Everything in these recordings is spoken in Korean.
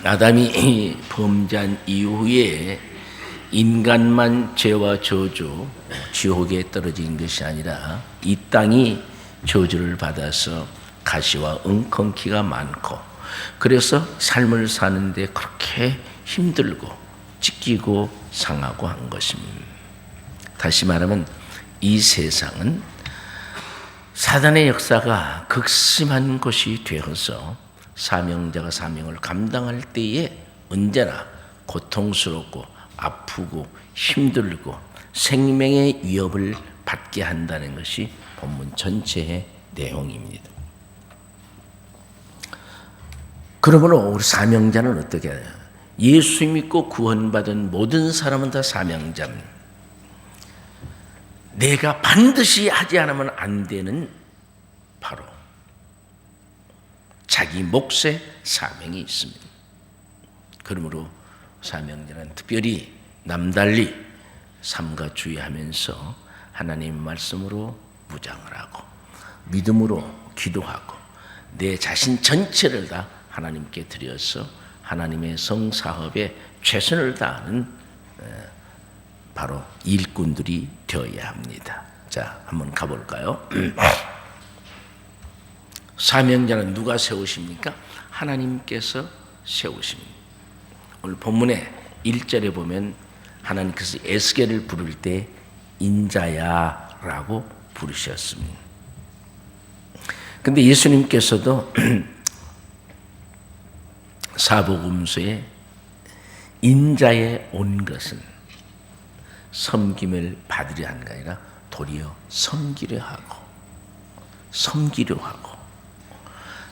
아담이 범죄한 이후에 인간만 죄와 저주, 지옥에 떨어진 것이 아니라 이 땅이 저주를 받아서 가시와 웅컹키가 많고, 그래서 삶을 사는데 그렇게 힘들고 찢기고 상하고 한 것입니다. 다시 말하면 이 세상은 사단의 역사가 극심한 것이 되어서 사명자가 사명을 감당할 때에 언제나 고통스럽고 아프고 힘들고 생명의 위협을 받게 한다는 것이 본문 전체의 내용입니다. 그러므로 우리 사명자는 어떻게 해요? 예수 믿고 구원받은 모든 사람은 다 사명자입니다. 내가 반드시 하지 않으면 안 되는 바로 자기 몫의 사명이 있습니다. 그러므로 사명자는 특별히 남달리 삼가 주의하면서 하나님 말씀으로 무장을 하고 믿음으로 기도하고 내 자신 전체를 다 하나님께 드려서 하나님의 성사업에 최선을 다하는 바로 일꾼들이 되어야 합니다. 자, 한번 가볼까요? 사명자는 누가 세우십니까? 하나님께서 세우십니다. 오늘 본문의 1절에 보면 하나님께서 에스겔을 부를 때 인자야라고 부르셨습니다. 근데 예수님께서도 사복음서에 인자에 온 것은 섬김을 받으려 하는 게 아니라 도리어 섬기려 하고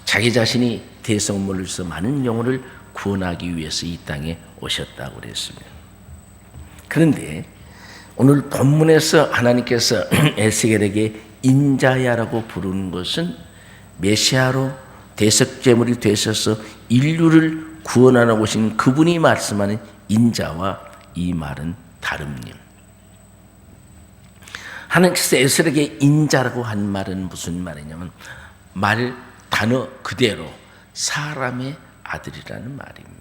자기 자신이 대성물로서 많은 영혼을 구원하기 위해서 이 땅에 오셨다고 그랬습니다. 그런데 오늘 본문에서 하나님께서 에스겔에게 인자야라고 부르는 것은 메시아로 대속제물이 되셔서 인류를 구원하러 오신 그분이 말씀하는 인자와 이 말은 다릅니다. 하나님께서 에스겔에게 인자라고 한 말은 무슨 말이냐면 단어 그대로 사람의 아들이라는 말입니다.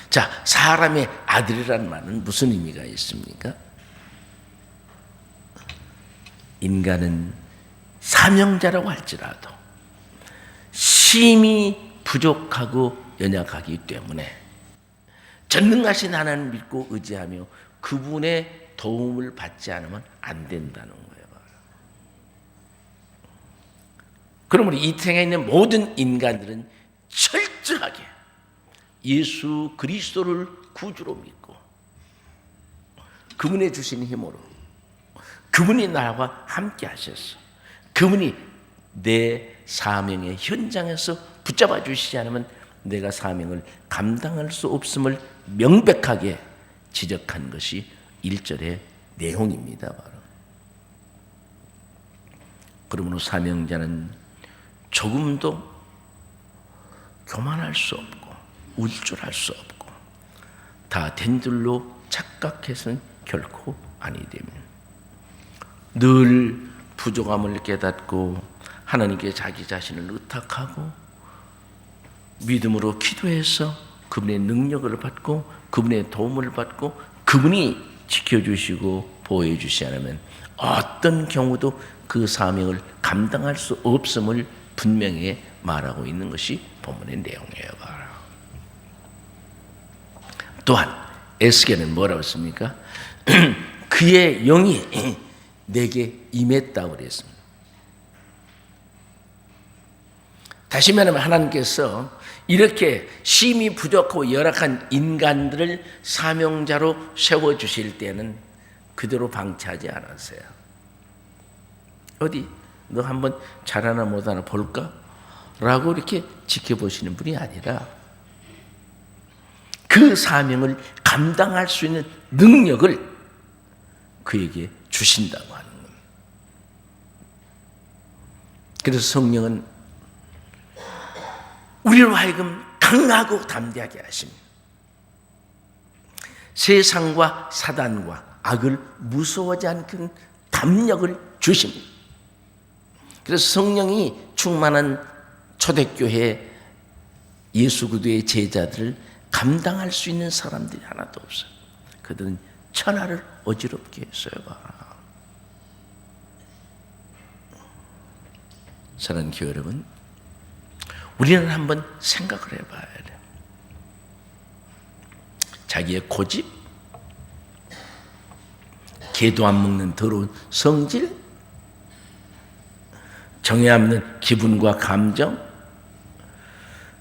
자, 사람의 아들이라는 말은 무슨 의미가 있습니까? 인간은 사명자라고 할지라도 심히 부족하고 연약하기 때문에 전능하신 하나님을 믿고 의지하며 그분의 도움을 받지 않으면 안 된다는 거예요. 그러므로 이 땅에 있는 모든 인간들은 철저하게 예수 그리스도를 구주로 믿고 그분의 주신 힘으로 그분이 나와 함께 하셨어. 그분이 내 사명의 현장에서 붙잡아 주시지 않으면 내가 사명을 감당할 수 없음을 명백하게 지적한 것이 1절의 내용입니다. 바로. 그러므로 사명자는 조금도 교만할 수 없고 울줄할 수 없고 다 된 줄로 착각해서는 결코 아니 됩니다. 늘 부족함을 깨닫고 하나님께 자기 자신을 의탁하고 믿음으로 기도해서 그분의 능력을 받고 그분의 도움을 받고 그분이 지켜주시고 보호해 주시지 않으면 어떤 경우도 그 사명을 감당할 수 없음을 분명히 말하고 있는 것이 본문의 내용이에요. 또한 에스겔은 뭐라고 했습니까? 그의 영이 내게 임했다고 그랬습니다. 다시 말하면 하나님께서 이렇게 심히 부족하고 열악한 인간들을 사명자로 세워주실 때는 그대로 방치하지 않았어요. 어디 너 한번 잘하나 못하나 볼까? 라고 이렇게 지켜보시는 분이 아니라 그 사명을 감당할 수 있는 능력을 그에게 주신다고 하는 겁니다. 그래서 성령은 우리로 하여금 강하고 담대하게 하십니다. 세상과 사단과 악을 무서워하지 않는 담력을 주십니다. 그래서 성령이 충만한 초대교회 예수 그리스도의 제자들을 감당할 수 있는 사람들이 하나도 없어요. 그들은 천하를 어지럽게 했어요. 사랑하는 교회 여러분, 우리는 한번 생각을 해봐야 돼요. 자기의 고집, 개도 안 먹는 더러운 성질, 정해 없는 기분과 감정,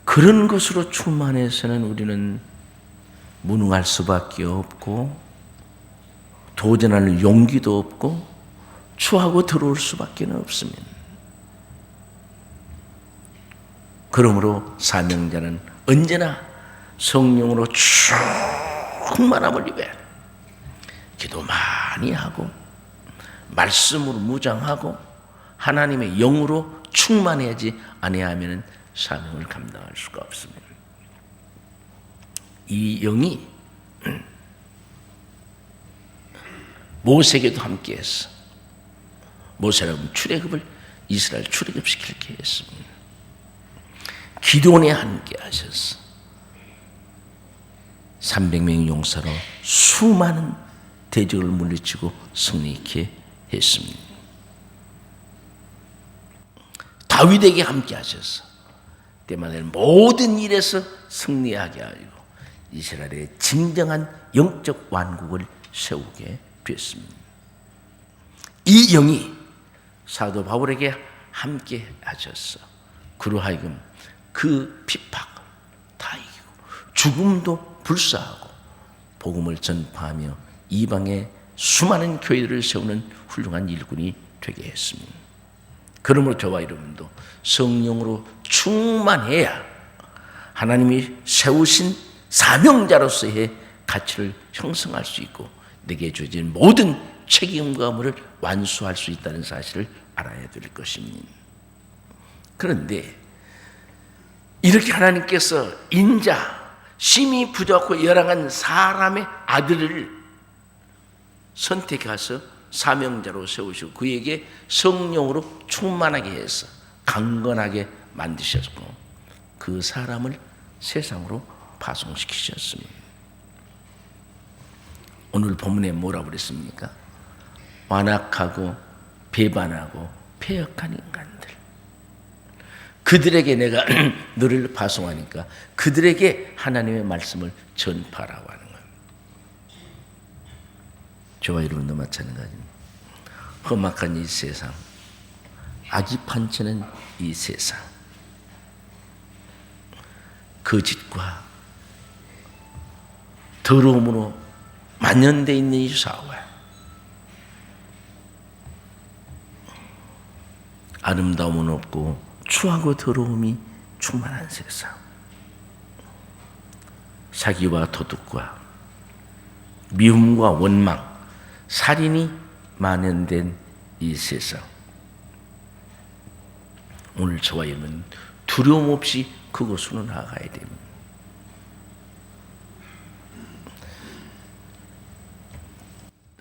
그런 것으로 충만해서는 우리는 무능할 수밖에 없고 도전할 용기도 없고 추하고 더러울 수밖에 없습니다. 그러므로 사명자는 언제나 성령으로 충만함을 입어야 돼. 기도 많이 하고 말씀으로 무장하고 하나님의 영으로 충만해야지 아니하면 사명을 감당할 수가 없습니다. 이 영이 모세에게도 함께했어. 모세라고 출애굽을 이스라엘 출애굽시키게 했습니다. 기도원에 함께하셨어. 300명의 용사로 수많은 대적을 물리치고 승리케 했습니다. 다윗에게 함께하셨어. 때마다 모든 일에서 승리하게 하고 이스라엘의 진정한 영적 왕국을 세우게 됐습니다. 이 영이 사도 바울에게 함께 하셨어. 그로 하여금 그 핍박 다 이기고 죽음도 불사하고 복음을 전파하며 이방의 수많은 교회들을 세우는 훌륭한 일꾼이 되게 했습니다. 그러므로 저와 여러분도 성령으로 충만해야 하나님이 세우신 사명자로서의 가치를 형성할 수 있고 내게 주어진 모든 책임과 의무를 완수할 수 있다는 사실을 알아야 될 것입니다. 그런데 이렇게 하나님께서 인자, 심히 부족하고 열악한 사람의 아들을 선택해서 사명자로 세우시고 그에게 성령으로 충만하게 해서 강건하게 만드셨고 그 사람을 세상으로 파송시키셨습니다. 오늘 본문에 뭐라고 그랬습니까? 완악하고 배반하고 패역한 인간들, 그들에게 내가 너를 파송하니까 그들에게 하나님의 말씀을 전파라고 하는 거예요. 저와 여러분도 마찬가지입니다. 험악한 이 세상, 악이 판치는 이 세상, 거짓과 더러움으로 만연되어 있는 이 사회, 아름다움은 없고 추하고 더러움이 충만한 세상, 사기와 도둑과 미움과 원망, 살인이 만연된 이 세상, 오늘 저와 여러분 두려움 없이 그곳으로 나아가야 됩니다.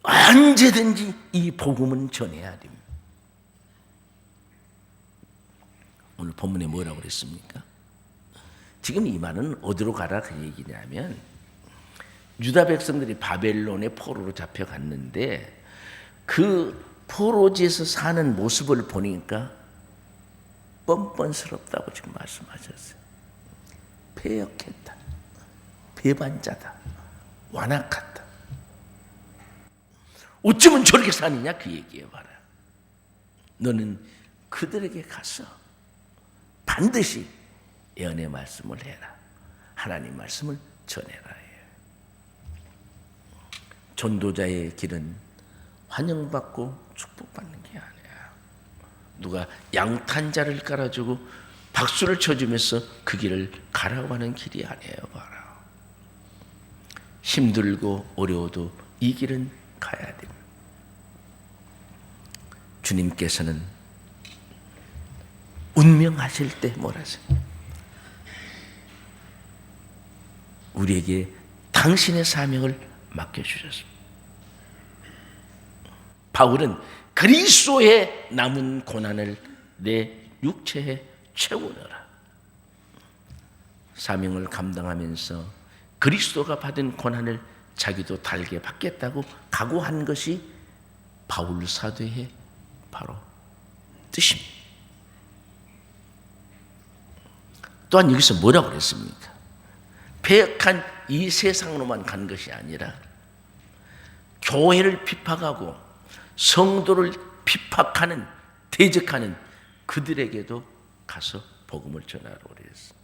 언제든지 이 복음은 전해야 됩니다. 오늘 본문에 뭐라고 그랬습니까? 지금 이 말은 어디로 가라 그 얘기냐면 유다 백성들이 바벨론의 포로로 잡혀갔는데 그 포로지에서 사는 모습을 보니까 뻔뻔스럽다고 지금 말씀하셨어요. 패역했다, 배반자다, 완악하다. 어쩌면 저렇게 사느냐 그 얘기해봐라. 너는 그들에게 가서 반드시 예언의 말씀을 해라. 하나님 말씀을 전해라. 전도자의 길은 환영받고 축복받는 게 아니야. 누가 양탄자를 깔아주고 박수를 쳐주면서 그 길을 가라고 하는 길이 아니에요. 봐라. 힘들고 어려워도 이 길은 가야 됩니다. 주님께서는 운명하실 때 뭐라 하세요? 우리에게 당신의 사명을 맡겨주셨습니다. 바울은 그리스도의 남은 고난을 내 육체에 채우느라 사명을 감당하면서 그리스도가 받은 고난을 자기도 달게 받겠다고 각오한 것이 바울 사도의 바로 뜻입니다. 또한 여기서 뭐라고 그랬습니까? 패역한 이 세상으로만 간 것이 아니라 교회를 핍박하고 성도를 핍박하는, 대적하는 그들에게도 가서 복음을 전하라고 그랬어요.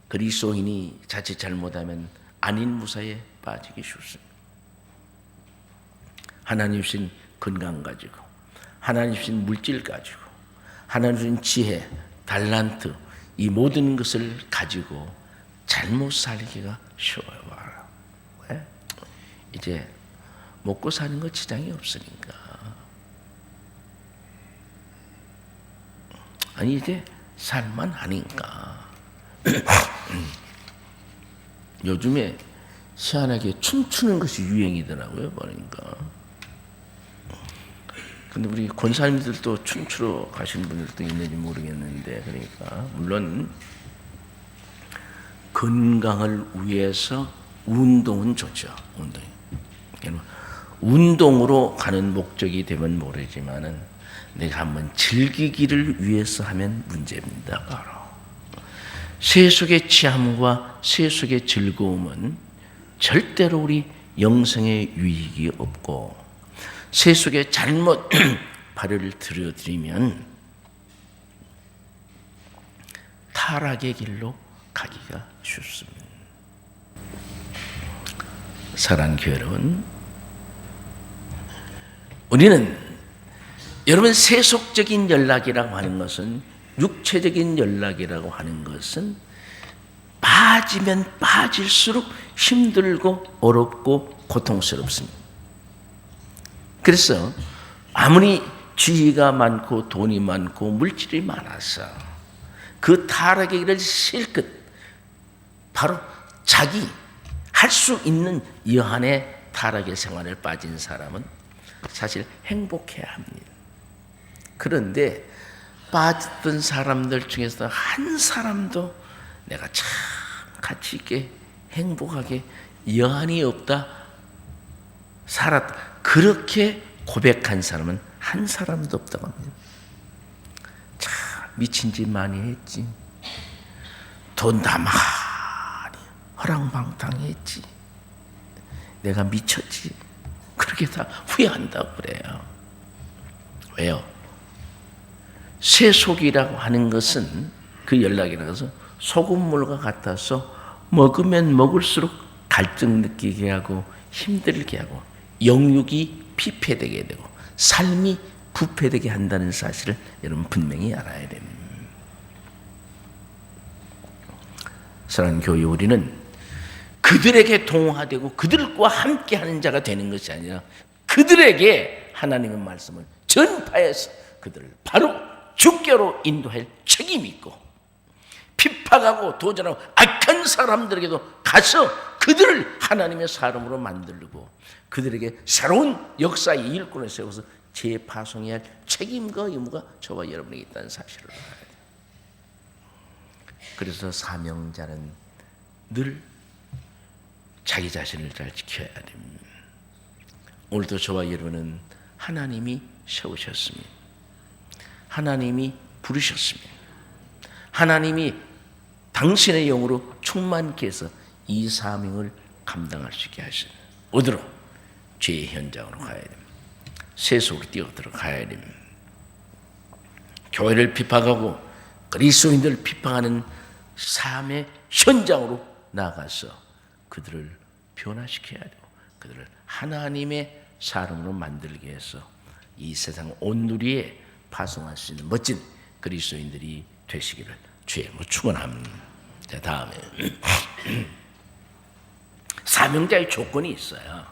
그리스도인이 자칫 잘못하면 아닌 무사에 빠지기 쉽습니다. 하나님 주신 건강 가지고, 하나님 주신 물질 가지고, 하나님 주신 지혜, 달란트, 이 모든 것을 가지고 잘못 살기가 쉬워요. 왜? 이제 먹고 사는 거 지장이 없으니까. 아니 이제 살만 하니까. 요즘에 희한하게 춤추는 것이 유행이더라고요. 보니까. 근데 우리 권사님들도 춤추러 가시는 분들도 있는지 모르겠는데, 그러니까 물론 건강을 위해서 운동은 좋죠. 운동으로 가는 목적이 되면 모르지만은 내가 한번 즐기기를 위해서 하면 문제입니다. 바로 세속의 취함과 세속의 즐거움은 절대로 우리 영성에 유익이 없고, 세속에 잘못 발을 들여들이면 타락의 길로 가기가 쉽습니다. 사랑하는 교회 여러분, 우리는 여러분 세속적인 연락이라고 하는 것은, 육체적인 연락이라고 하는 것은 빠지면 빠질수록 힘들고 어렵고 고통스럽습니다. 그래서 아무리 지위가 많고 돈이 많고 물질이 많아서 그 타락의 길을 실컷 바로 자기 할 수 있는 여한의 타락의 생활을 빠진 사람은 사실 행복해야 합니다. 그런데 빠졌던 사람들 중에서 한 사람도 내가 참 가치 있게 행복하게 여한이 없다 살았다, 그렇게 고백한 사람은 한 사람도 없다고 합니다. 참 미친 짓 많이 했지, 돈 다 많이 허랑방탕했지, 내가 미쳤지, 그렇게 다 후회한다고 그래요. 왜요? 세속이라고 하는 것은, 그 연락이라고 해서 소금물과 같아서 먹으면 먹을수록 갈증 느끼게 하고 힘들게 하고 영육이 피폐되게 되고 삶이 부패되게 한다는 사실을 여러분 분명히 알아야 됩니다. 사랑하는 교회, 우리는 그들에게 동화되고 그들과 함께하는 자가 되는 것이 아니라 그들에게 하나님의 말씀을 전파해서 그들을 바로 주께로 인도할 책임이 있고, 핍박하고 도전하고 악한 사람들에게도 가서 그들을 하나님의 사람으로 만들고 그들에게 새로운 역사의 일꾼을 세워서 재파송해야 할 책임과 의무가 저와 여러분에게 있다는 사실을 알아야 돼요. 그래서 사명자는 늘 자기 자신을 잘 지켜야 됩니다. 오늘도 저와 여러분은 하나님이 세우셨습니다. 하나님이 부르셨습니다. 하나님이 당신의 영으로 충만케 해서 이 사명을 감당할 수 있게 하시는, 어디로? 죄의 현장으로 가야 됩니다. 세속으로 뛰어들어가야 됩니다. 교회를 핍박하고 그리스도인들을 핍박하는 삶의 현장으로 나가서 그들을 변화시켜야 되고 그들을 하나님의 사람으로 만들게 해서 이 세상 온누리에 파송할 수 있는 멋진 그리스도인들이 되시기를 주의 이름으로 축원합니다. 자, 다음에 사명자의 조건이 있어요.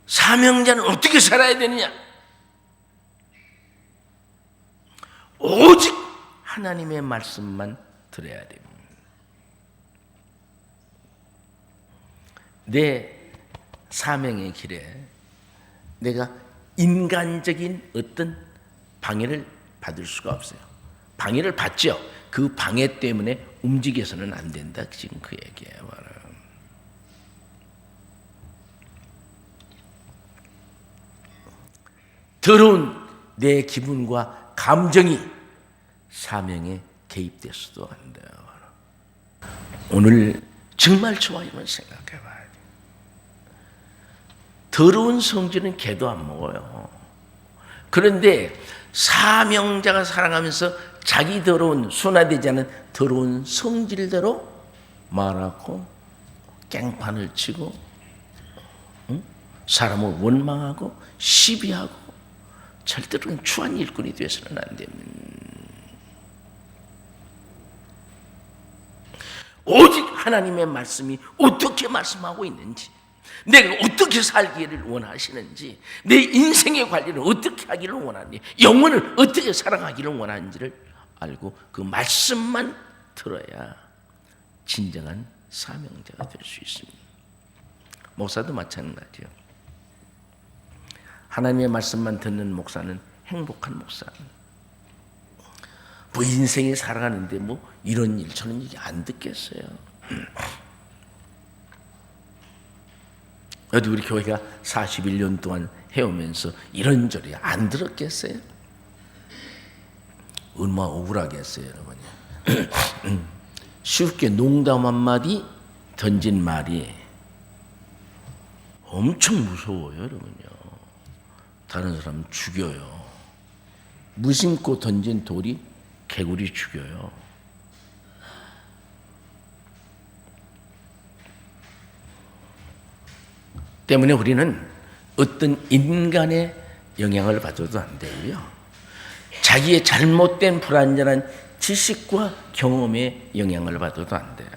사명자는 어떻게 살아야 되느냐? 오직 하나님의 말씀만 들어야 됩니다. 내 사명의 길에 내가 인간적인 어떤 방해를 받을 수가 없어요. 방해를 받죠. 그 방해 때문에 움직여서는 안 된다. 지금 그 얘기예요. 더러운 내 기분과 감정이 사명에 개입돼서도 안 돼요. 오늘 정말 좋아요는 생각해 봐야 돼요. 더러운 성질은 개도 안 먹어요. 그런데 사명자가 살아가면서 자기 더러운, 순화되지 않은 더러운 성질대로 말하고 깽판을 치고 사람을 원망하고 시비하고 절대로 추한 일꾼이 되어서는 안 됩니다. 오직 하나님의 말씀이 어떻게 말씀하고 있는지, 내가 어떻게 살기를 원하시는지, 내 인생의 관리를 어떻게 하기를 원하는지, 영혼을 어떻게 살아가기를 원하는지를 알고 그 말씀만 들어야 진정한 사명자가 될 수 있습니다. 목사도 마찬가지요. 하나님의 말씀만 듣는 목사는 행복한 목사입니다. 뭐 인생에 살아가는데 뭐 이런 일 저런 얘기 안 듣겠어요. 어디 우리 교회가 41년 동안 해오면서 이런저런 안 들었겠어요? 얼마나 억울하겠어요, 여러분. 쉽게 농담 한마디 던진 말이 엄청 무서워요, 여러분요. 다른 사람 죽여요. 무심코 던진 돌이 개구리 죽여요. 때문에 우리는 어떤 인간의 영향을 받아도 안 되고요. 자기의 잘못된 불완전한 지식과 경험의 영향을 받아도 안 돼요.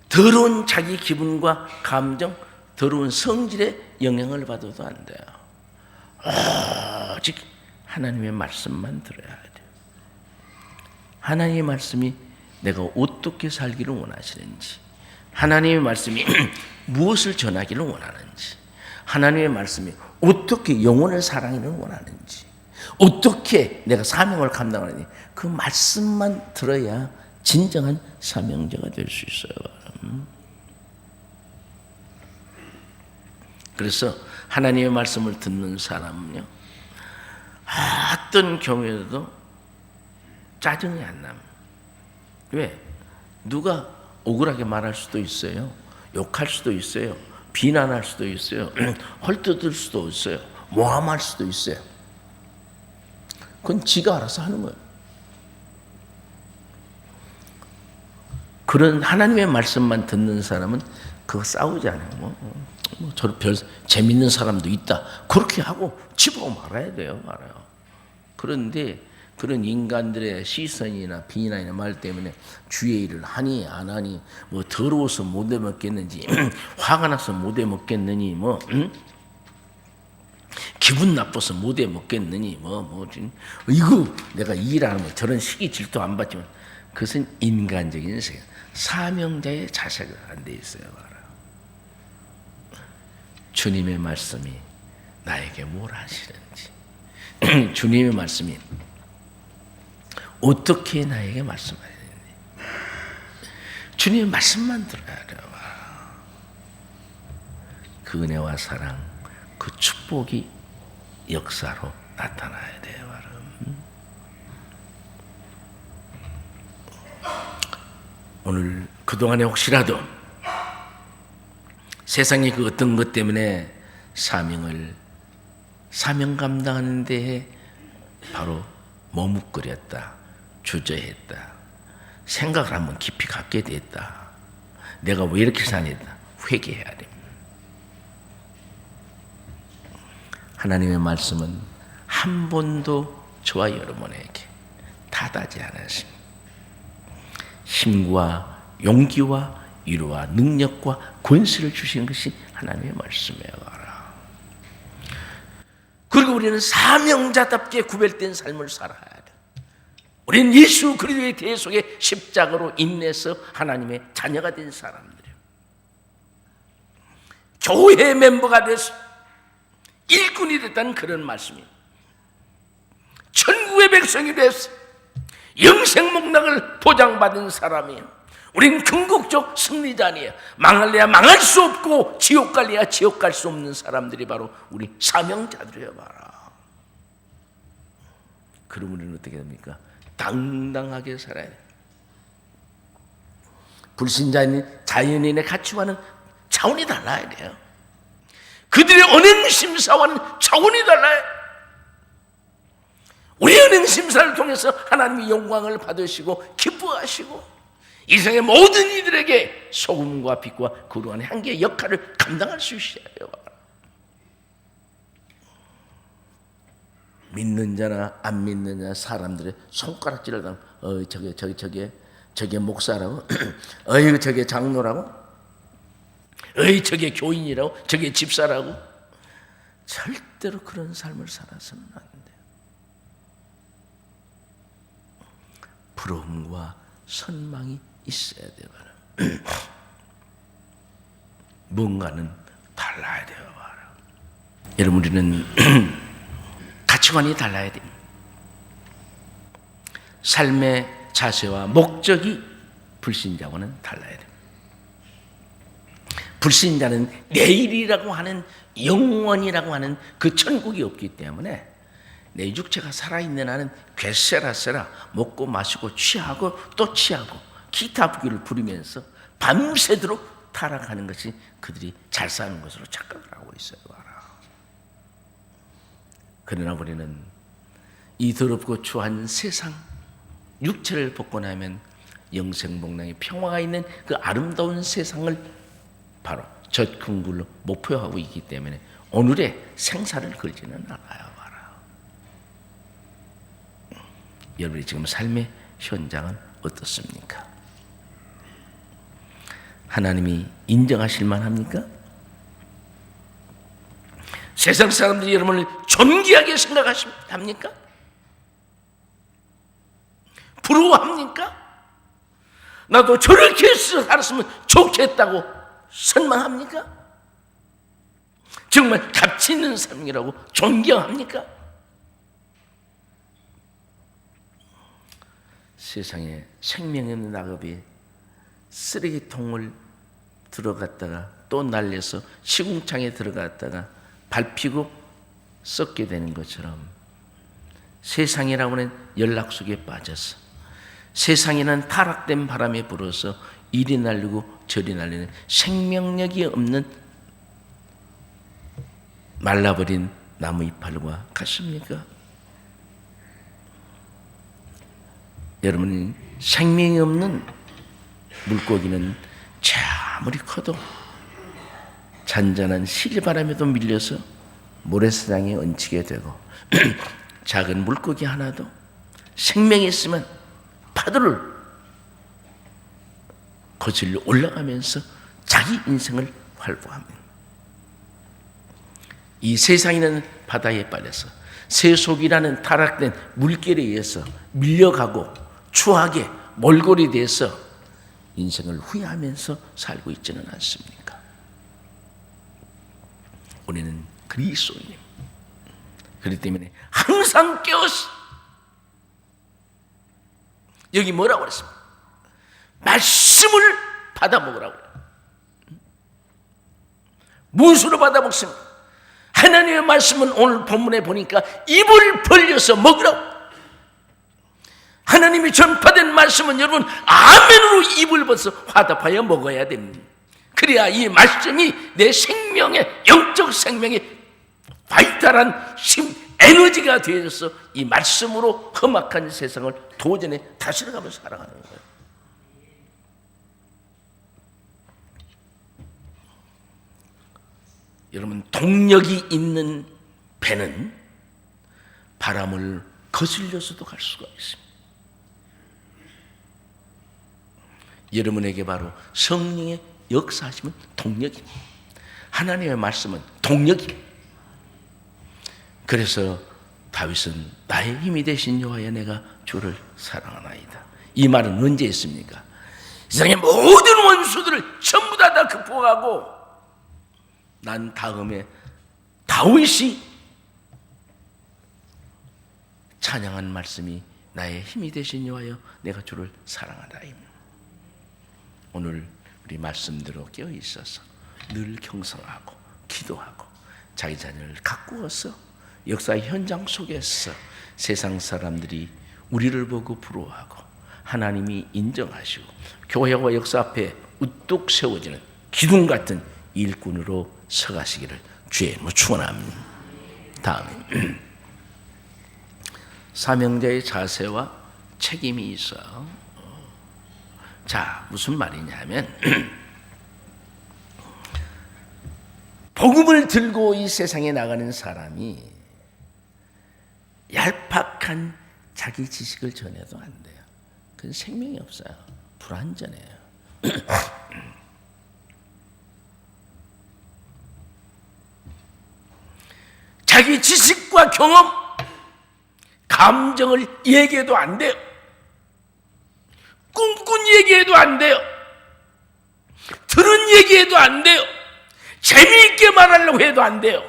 더러운 자기 기분과 감정, 더러운 성질의 영향을 받아도 안 돼요. 오직 하나님의 말씀만 들어야 돼요. 하나님의 말씀이 내가 어떻게 살기를 원하시는지, 하나님의 말씀이 무엇을 전하기를 원하는지, 하나님의 말씀이 어떻게 영혼을 사랑하기를 원하는지, 어떻게 내가 사명을 감당하는지 그 말씀만 들어야 진정한 사명자가 될 수 있어요. 그래서 하나님의 말씀을 듣는 사람은요, 어떤 경우에도 짜증이 안 납니다. 왜? 누가 억울하게 말할 수도 있어요. 욕할 수도 있어요. 비난할 수도 있어요. 헐뜯을 수도 있어요. 모함할 수도 있어요. 그건 지가 알아서 하는 거예요. 그런 하나님의 말씀만 듣는 사람은 그거 싸우지 않아요. 저 별 재밌는 사람도 있다. 그렇게 하고 집어 말아야 돼요. 말아요. 그런데 그런 인간들의 시선이나 비난이나 말 때문에 주의 일을 하니 안 하니, 뭐 더러워서 못 해먹겠는지, 화가 나서 못 해먹겠느니, 뭐 기분 나빠서 못 해먹겠느니, 이거 내가 이 일 안 하면 저런 시기 질투 안 받지만, 그것은 인간적인 세계, 사명자의 자세가 안 돼 있어요. 주님의 말씀이 나에게 뭘 하시는지, 주님의 말씀이 어떻게 나에게 말씀하시는지, 주님의 말씀만 들어야 돼요. 그 은혜와 사랑, 그 축복이 역사로 나타나야 돼요. 오늘 그동안에 혹시라도 세상의 그 어떤 것 때문에 사명 감당하는 데에 바로 머뭇거렸다, 주저했다, 생각을 한번 깊이 갖게 됐다, 내가 왜 이렇게 사냐, 회개해야 됩니다. 하나님의 말씀은 한 번도 저와 여러분에게 타다지 않으십니다. 힘과 용기와 위로와 능력과 권세를 주시는 것이 하나님의 말씀이에요. 그리고 우리는 사명자답게 구별된 삶을 살아야 돼. 우리는 예수 그리스도의 대해 속에 십자가로 인내서 하나님의 자녀가 된 사람들이에요. 교회 멤버가 돼서 일꾼이 됐다는 그런 말씀이에요. 백성이 됐어. 영생 목락을 보장받은 사람이에요. 우린 궁극적 승리자니에요. 망할래야 망할 수 없고 지옥 갈래야 지옥 갈 수 없는 사람들이 바로 우리 사명자들이에요. 봐라. 그럼 우리는 어떻게 됩니까? 당당하게 살아야 돼요. 불신자인 자연인의 가치와는 차원이 달라야 돼요. 그들의 언행심사와는 차원이 달라요. 우리 언행심사를 통해서 하나님이 영광을 받으시고 기뻐하시고 이 세상의 모든 이들에게 소금과 빛과 거룩한 향기의 역할을 감당할 수 있어야 돼요. 믿는 자나 안 믿는 자 사람들의 손가락질을 당하고 저게 목사라고? 저게 장로라고? 저게 교인이라고? 저게 집사라고? 절대로 그런 삶을 살아서는 안 돼요. 부러움과 선망이 있어야 돼요. 뭔가는 달라야 돼요. 여러분, 우리는 가치관이 달라야 됩니다. 삶의 자세와 목적이 불신자와는 달라야 됩니다. 불신자는 내일이라고 하는 영원이라고 하는 그 천국이 없기 때문에 내 육체가 살아있는 한은 괴세라세라 먹고 마시고 취하고 또 취하고 기타 부귀를 부리면서 밤새도록 타락하는 것이 그들이 잘 사는 것으로 착각을 하고 있어요. 그러나 우리는 이 더럽고 추한 세상 육체를 벗고 나면 영생복락의 평화가 있는 그 아름다운 세상을 바로 젖근굴로 목표하고 있기 때문에 오늘의 생사를 걸지는 않아요. 여러분이 지금 삶의 현장은 어떻습니까? 하나님이 인정하실 만합니까? 세상 사람들이 여러분을 존귀하게 생각합니까? 부러워합니까? 나도 저렇게 살았으면 좋겠다고 선망합니까? 정말 가치 있는 삶이라고 존경합니까? 세상에 생명 있는 낙엽이 쓰레기통을 들어갔다가 또 날려서 시궁창에 들어갔다가 밟히고 썩게 되는 것처럼 세상이라고 하는 연락 속에 빠져서 세상에는 타락된 바람에 불어서 이리 날리고 저리 날리는 생명력이 없는 말라버린 나무 이파리와 같습니까? 여러분, 생명이 없는 물고기는 아무리 커도 잔잔한 시리바람에도 밀려서 모래사장에 얹히게 되고 작은 물고기 하나도 생명이 있으면 파도를 거슬러 올라가면서 자기 인생을 활보합니다. 이 세상에는 바다에 빠져서 세속이라는 타락된 물결에 의해서 밀려가고 추하게 몰골이 돼서 인생을 후회하면서 살고 있지는 않습니까? 우리는 그리스도인. 그렇기 때문에 항상 깨어서 여기 뭐라고 그랬습니까? 말씀을 받아 먹으라고 그래요. 무엇으로 받아 먹습니까? 하나님의 말씀은 오늘 본문에 보니까 입을 벌려서 먹으라고. 하나님이 전파된 말씀은 여러분 아멘으로 입을 벌려서 화답하여 먹어야 됩니다. 그래야 이 말씀이 내 생명의 영적 생명의 바이탈한 힘, 에너지가 되어서 이 말씀으로 험악한 세상을 도전에 다스려가면서 살아가는 거예요. 여러분, 동력이 있는 배는 바람을 거슬려서도 갈 수가 있습니다. 여러분에게 바로 성령의 역사하시면 동력입니다. 하나님의 말씀은 동력입니다. 그래서 다윗은 나의 힘이 되신 여호와여 내가 주를 사랑하나이다. 이 말은 언제 했습니까? 세상의 모든 원수들을 전부 다 극복하고 난 다음에 다윗이 찬양한 말씀이 나의 힘이 되시니와여 내가 주를 사랑하다임. 오늘 우리 말씀대로 깨어 있어서 늘 경성하고 기도하고 자기 자녀를 가꾸어서 역사의 현장 속에서 세상 사람들이 우리를 보고 부러워하고 하나님이 인정하시고 교회와 역사 앞에 우뚝 세워지는 기둥 같은 일꾼으로 서가시기를 주의 이름으로 축원합니다. 다음에 사명자의 자세와 책임이 있어. 자, 무슨 말이냐면 복음을 들고 이 세상에 나가는 사람이 얄팍한 자기 지식을 전해도 안 돼요. 그건 생명이 없어요. 불완전해요. 자기 지식과 경험, 감정을 얘기해도 안 돼요. 꿈꾼 얘기해도 안 돼요. 들은 얘기해도 안 돼요. 재미있게 말하려고 해도 안 돼요.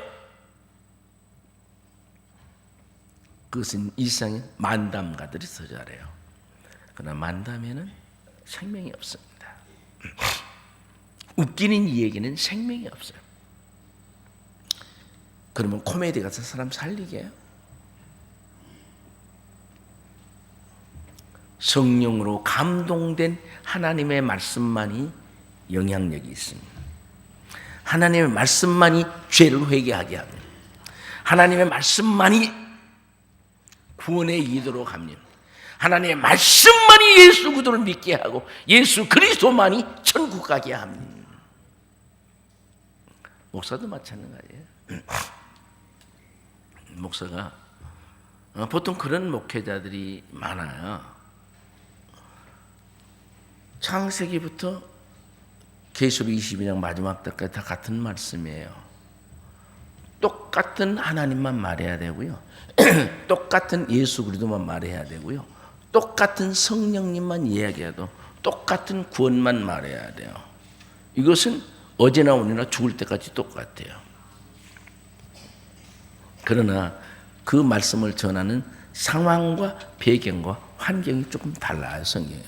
그것은 이 세상에 만담가들이 더 잘해요. 그러나 만담에는 생명이 없습니다. 웃기는 이 얘기는 생명이 없어요. 그러면 코미디 가서 사람 살리게 해요? 성령으로 감동된 하나님의 말씀만이 영향력이 있습니다. 하나님의 말씀만이 죄를 회개하게 합니다. 하나님의 말씀만이 구원에 이르도록 합니다. 하나님의 말씀만이 예수 그리스도를 믿게 하고 예수 그리스도만이 천국 가게 합니다. 목사도 마찬가지예요. 목사가 보통 그런 목회자들이 많아요. 창세기부터 계시록 22장 마지막 때까지 다 같은 말씀이에요. 똑같은 하나님만 말해야 되고요. 똑같은 예수 그리스도만 말해야 되고요. 똑같은 성령님만 이야기해도 똑같은 구원만 말해야 돼요. 이것은 어제나 오늘이나 죽을 때까지 똑같아요. 그러나 그 말씀을 전하는 상황과 배경과 환경이 조금 달라요. 성경에.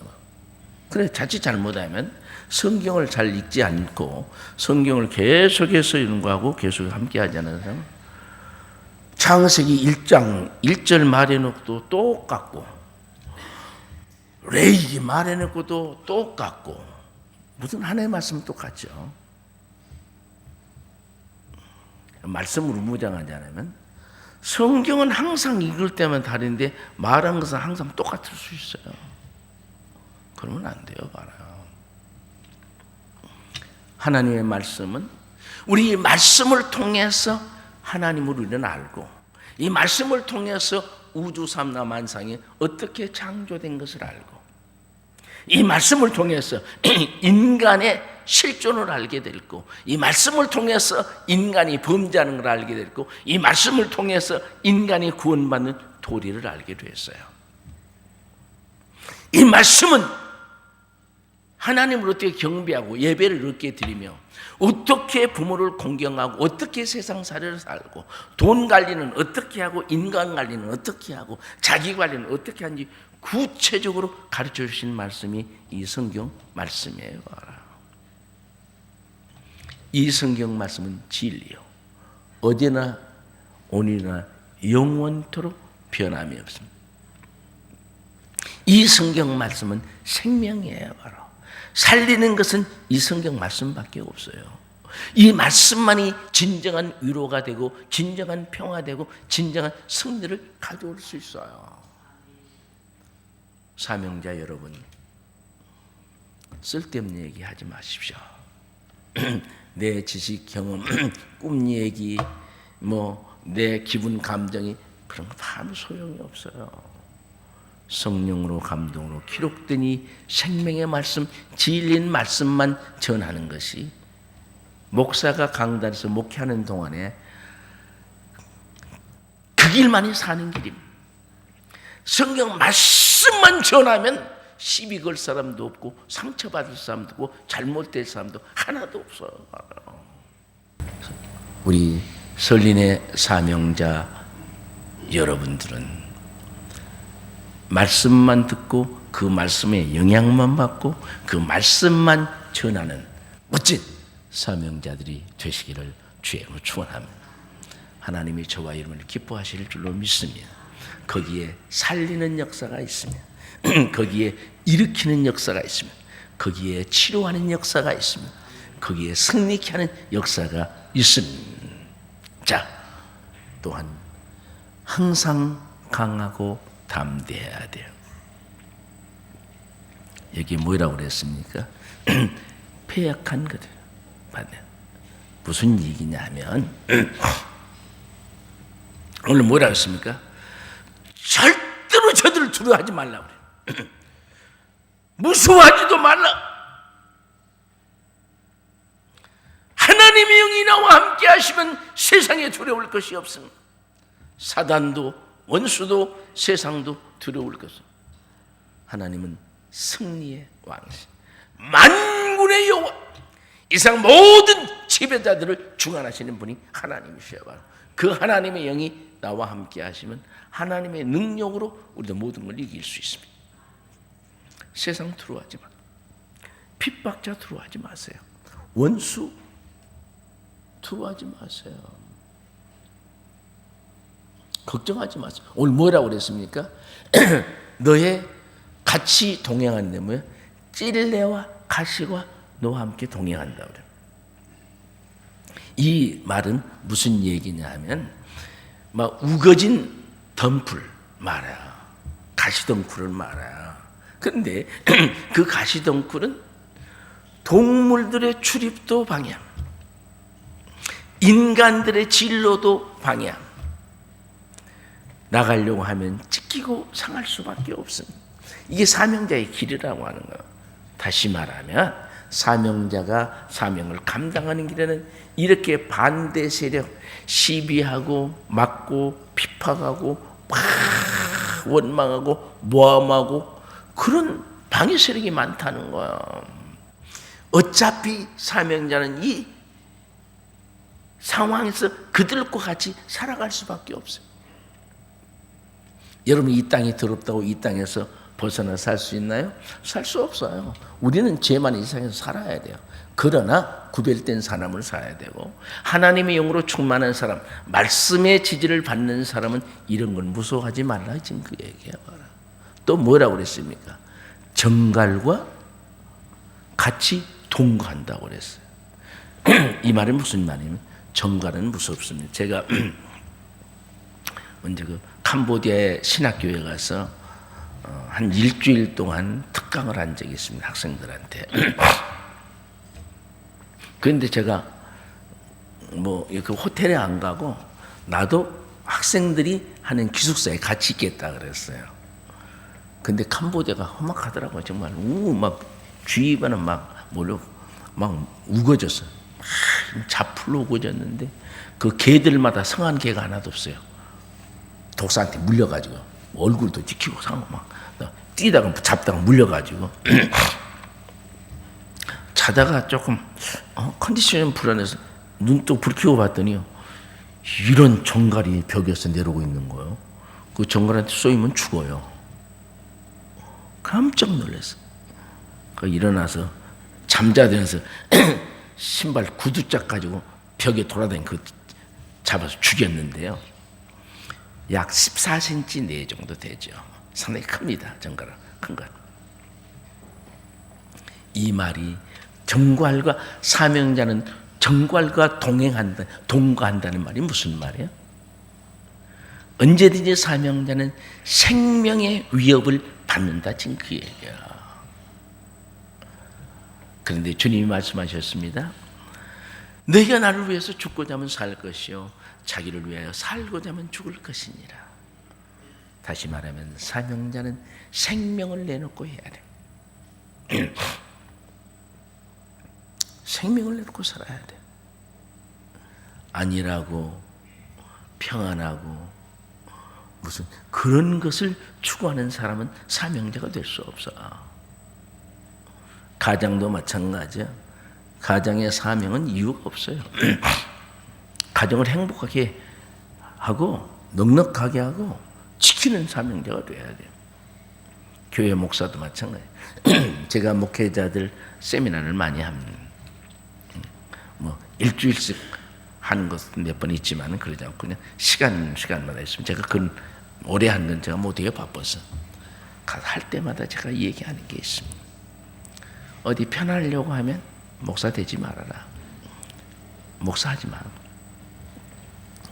그래 자칫 잘못하면 성경을 잘 읽지 않고 성경을 계속해서 읽는 거하고 계속 함께 하지 않는 사람은 창세기 1장 1절 말해놓고도 똑같고 레위기 말해놓고도 똑같고 무슨 하나님의 말씀은 똑같죠. 말씀으로 무장하지 않으면 성경은 항상 읽을 때만 다른데 말하는 것은 항상 똑같을 수 있어요. 그러면 안 돼요. 봐라요. 하나님의 말씀은 우리 말씀을 통해서 하나님을 우리는 알고 이 말씀을 통해서 우주 삼라 만상이 어떻게 창조된 것을 알고 이 말씀을 통해서 인간의 실존을 알게 됐고 이 말씀을 통해서 인간이 범죄하는 걸 알게 됐고 이 말씀을 통해서 인간이 구원받는 도리를 알게 됐어요. 이 말씀은 하나님을 어떻게 경배하고 예배를 어떻게 드리며 어떻게 부모를 공경하고 어떻게 세상살이를 살고 돈 관리는 어떻게 하고 인간 관리는 어떻게 하고 자기 관리는 어떻게 하는지 구체적으로 가르쳐 주신 말씀이 이 성경 말씀이에요. 이 성경 말씀은 진리요. 어제나 오늘이나 영원토록 변함이 없습니다. 이 성경 말씀은 생명이에요. 바로 살리는 것은 이 성경 말씀밖에 없어요. 이 말씀만이 진정한 위로가 되고 진정한 평화되고 진정한 승리를 가져올 수 있어요. 사명자 여러분, 쓸데없는 얘기 하지 마십시오. 내 지식, 경험, 꿈 얘기, 내 기분, 감정이 그런 거 다 소용이 없어요. 성령으로 감동으로 기록된 이 생명의 말씀, 진리인 말씀만 전하는 것이 목사가 강단에서 목회하는 동안에 그 길만이 사는 길입니다. 성경 말씀만 전하면 시비 걸 사람도 없고 상처받을 사람도 없고 잘못될 사람도 하나도 없어요. 우리 설린의 사명자 여러분들은 말씀만 듣고 그 말씀에 영향만 받고 그 말씀만 전하는 멋진 사명자들이 되시기를 주의 이름으로 축원합니다. 하나님이 저와 여러분을 기뻐하실 줄로 믿습니다. 거기에 살리는 역사가 있으며 거기에 일으키는 역사가 있으며 거기에 치료하는 역사가 있으며 거기에 승리케 하는 역사가 있습니다. 자, 또한 항상 강하고 담대해야 돼요. 여기 뭐라고 그랬습니까? 패역한 그들. 무슨 얘기냐 하면 오늘 뭐라고 했습니까? 절대로 저들을 두려워하지 말라고 그래요. 무서워하지도 말라. 하나님의 영이 나와 함께 하시면 세상에 두려울 것이 없습니다. 사단도 원수도 세상도 두려울 것은 하나님은 승리의 왕이시 만군의 여호와 이상 모든 지배자들을 주관하시는 분이 하나님이셔야 바로 그 하나님의 영이 나와 함께 하시면 하나님의 능력으로 우리도 모든 걸 이길 수 있습니다. 세상 두려워하지 마. 핍박자 두려워하지 마세요. 원수 두려워하지 마세요. 걱정하지 마세요. 오늘 뭐라고 그랬습니까? 너의 같이 동행하는 데 뭐예요? 찔레와 가시와 너와 함께 동행한다 그래요. 이 말은 무슨 얘기냐 하면 막 우거진 덩굴 말아요. 가시덩굴을 말아요. 그런데 그 가시덩굴은 동물들의 출입도 방해함, 인간들의 진로도 방해함. 나가려고 하면 찢기고 상할 수밖에 없습니다. 이게 사명자의 길이라고 하는 거예요. 다시 말하면 사명자가 사명을 감당하는 길에는 이렇게 반대 세력 시비하고 막고 핍박하고 막 원망하고 모함하고 그런 방해 세력이 많다는 거야. 어차피 사명자는 이 상황에서 그들과 같이 살아갈 수밖에 없어요. 여러분 이 땅이 더럽다고 이 땅에서 벗어나 살 수 있나요? 살 수 없어요. 우리는 죄만 이 세상에서 살아야 돼요. 그러나 구별된 사람을 살아야 되고 하나님의 영으로 충만한 사람, 말씀의 지지를 받는 사람은 이런 건 무서워하지 말라 지금 그 얘기야. 또 뭐라고 그랬습니까? 정갈과 같이 동거한다고 그랬어요. 이 말은 무슨 말이냐면 정갈은 무섭습니다. 제가 언제 그 캄보디아의 신학교에 가서 한 일주일 동안 특강을 한 적이 있습니다. 학생들한테. 그런데 제가 뭐 그 호텔에 안 가고 나도 학생들이 하는 기숙사에 같이 있겠다 그랬어요. 근데 캄보디아가 험악하더라고요. 정말 막 주위반은 막 몰려 막 우거졌어요. 막 자풀로 우거졌는데 그 개들마다 성한 개가 하나도 없어요. 독사한테 물려가지고 얼굴도 찍히고 상고 막 뛰다가 잡다가 물려가지고 자다가 조금 컨디션이 불안해서 눈 또 불 켜고 봤더니요 이런 정갈이 벽에서 내려오고 있는 거예요. 그 정갈한테 쏘이면 죽어요. 깜짝 놀랐어. 그 일어나서 잠자면서 신발 구두짝 가지고 벽에 돌아다니는 그 잡아서 죽였는데요. 약 14cm 내 정도 되죠. 상당히 큽니다. 정갈은 큰 것. 이 말이 정갈과 사명자는 정갈과 동거한다는 말이 무슨 말이에요? 언제든지 사명자는 생명의 위협을 받는다. 지금 그 얘기야. 그런데 주님이 말씀하셨습니다. 너희가 나를 위해서 죽고자 하면 살 것이요 자기를 위하여 살고자 하면 죽을 것이니라. 다시 말하면 사명자는 생명을 내놓고 해야 돼. 생명을 내놓고 살아야 돼. 안일하고 평안하고 무슨 그런 것을 추구하는 사람은 사명자가 될 수 없어. 가장도 마찬가지야. 가장의 사명은 이유가 없어요. 가정을 행복하게 하고 넉넉하게 하고 지키는 사명자가 돼야 돼요. 교회 목사도 마찬가지. 제가 목회자들 세미나를 많이 합니다. 뭐 일주일씩 하는 것은 몇 번 있지만 그러지 않고 그냥 시간마다 있으면 제가 그 오래 한 건 제가 못해요, 바빠서. 가서 할 때마다 제가 얘기하는 게 있습니다. 어디 편하려고 하면 목사 되지 말아라. 목사하지 마.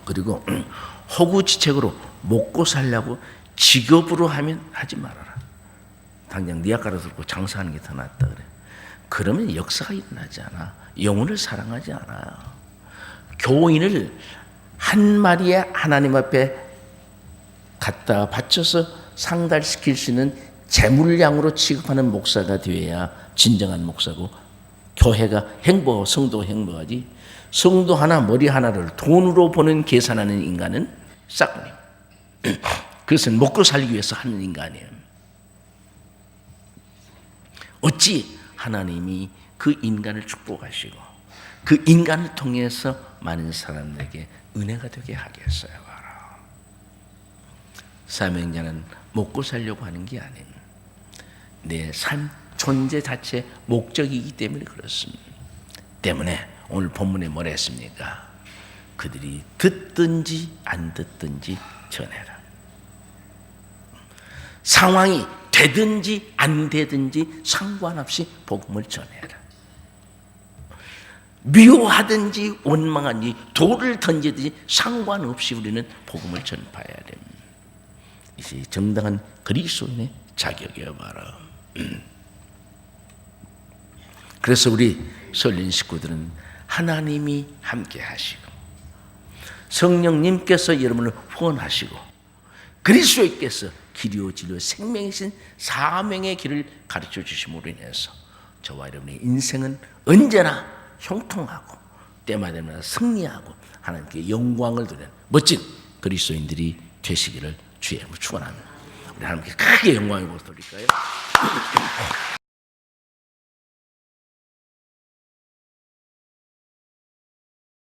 그리고 호구지책으로 먹고 살려고 직업으로 하면 하지 말아라. 당장 네 아까로 들고 장사하는 게 더 낫다 그래. 그러면 역사가 일어나지 않아. 영혼을 사랑하지 않아. 교인을 한 마리의 하나님 앞에 갖다 바쳐서 상달시킬 수 있는 재물량으로 취급하는 목사가 되어야 진정한 목사고, 교회가 행복하고 성도가 행복하지. 성도 하나 머리 하나를 돈으로 보는 계산하는 인간은 싹군이. 그것은 먹고 살기 위해서 하는 인간이에요. 어찌 하나님이 그 인간을 축복하시고 그 인간을 통해서 많은 사람들에게 은혜가 되게 하겠어요. 바로 사명자는 먹고 살려고 하는 게 아닌 내 삶 존재 자체 목적이기 때문에 그렇습니다. 때문에 오늘 본문에 뭐라 했습니까? 그들이 듣든지 안 듣든지 전해라. 상황이 되든지 안 되든지 상관없이 복음을 전해라. 미워하든지 원망하든지 돌을 던지든지 상관없이 우리는 복음을 전파해야 됩니다. 이것이 정당한 그리스도인의 자격이여 봐라. 그래서 우리 설린 식구들은 하나님이 함께 하시고 성령님께서 여러분을 후원하시고 그리스도께서 길이요 진리요 생명이신 사명의 길을 가르쳐 주심으로 인해서 저와 여러분의 인생은 언제나 형통하고 때마다 승리하고 하나님께 영광을 돌리는 멋진 그리스도인들이 되시기를 주의 이름으로 축원합니다. 우리 하나님께 크게 영광을 돌릴까요?